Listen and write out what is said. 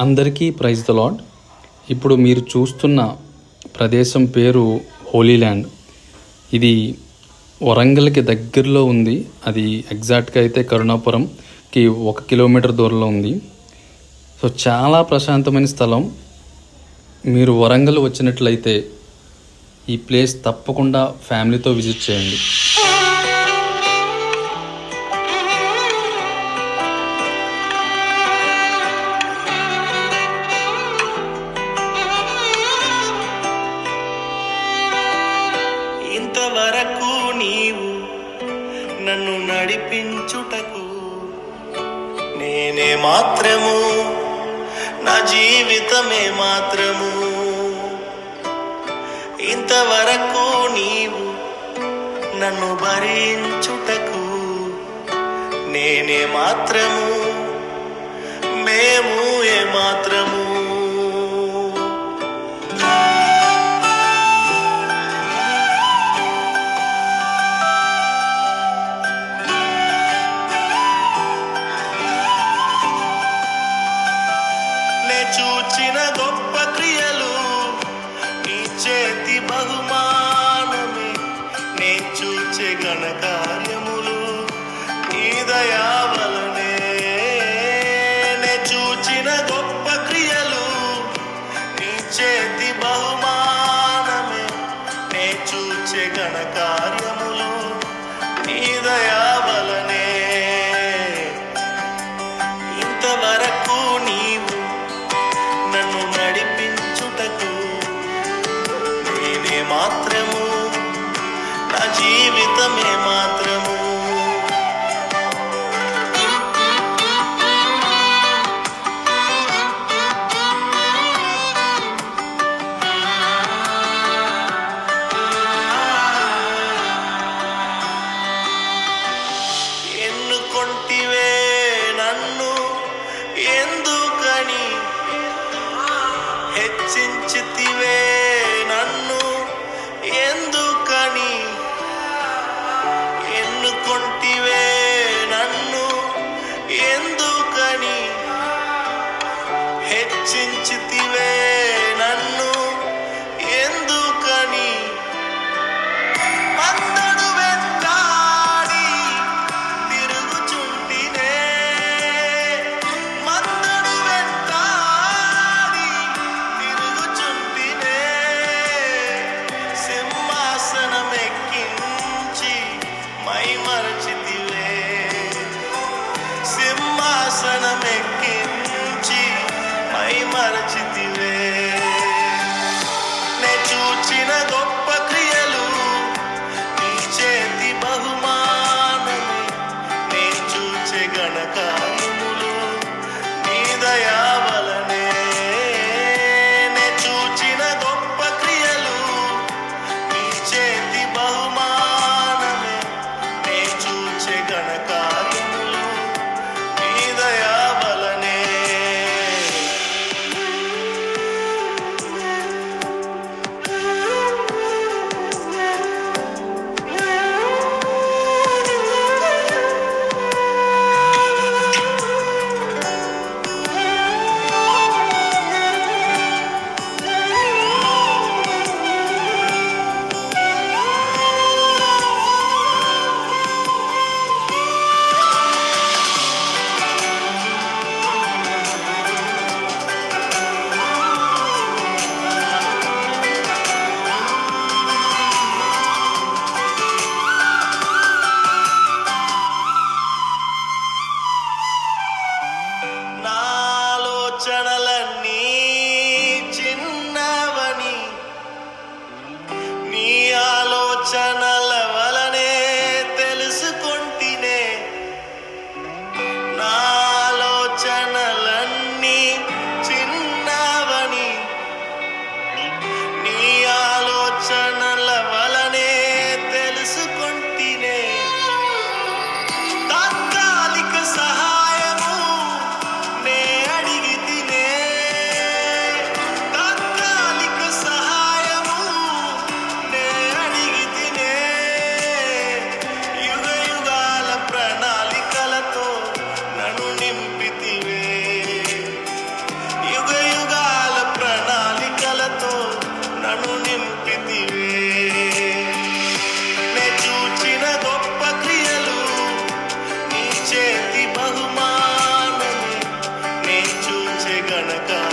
అందరికీ praise the lord. ఇప్పుడు మీరు చూస్తున్న ప్రదేశం పేరు హోలీ ల్యాండ్. ఇది వరంగల్కి దగ్గరలో ఉంది. అది ఎగ్జాక్ట్గా అయితే కరుణాపురంకి 1 కిలోమీటర్ దూరంలో ఉంది. సో చాలా ప్రశాంతమైన స్థలం. మీరు వరంగల్ వచ్చినట్లయితే ఈ ప్లేస్ తప్పకుండా ఫ్యామిలీతో విజిట్ చేయండి. ఇంతవరకు నీవు నన్ను నడిపించుటకు నేనే మాత్రము, నా జీవితమే మాత్రము. ఇంతవరకు నీవు నన్ను భరించుటకు నేనే మాత్రము, మేము ఏ మాత్రము. చూచిన గొప్ప క్రియలు నీ చేతి బహుమానమే, నే చూచే ఘన కార్యములు నీ దయా వలనే. నే చూచిన గొప్ప క్రియలు నీ చేతి బహుమానమే, నే చూచే ఘన కార్యములు నీ దయా వలనే. ఇంతవరకు నీవు నన్ను నడిపించుటకు నేనే మాత్రము, నా జీవితమే మాత్రము. ఎన్నుకొంటివే నన్ను ఎందుకని, హెచ్చించితివే నన్ను ఎందుకని. ఎన్నుకొంటివే నన్ను ఎందుకని, హెచ్చించితివే నన్ను ఎందుకని. మందడు వెంటాడి తిరుగుచుంటినే, మందడు వెంటాడి తిరుగుచుంటినే. సింహాసనమెక్కించి మైమరచితివే, సింహాసనమెక్కించి మైమరచితివే. నే చూచిన గొప్ప క్రియలు నీ చేతి బహుమానమే, నే చూచే ఘన కార్యములు నీ దయా వలనే. నే చూచిన గొప్ప క్రియలు నీ చేతి బహుమానమే, నే చూచే ఘన కార్యములు నీ దయా వలనే. గణకార్యములు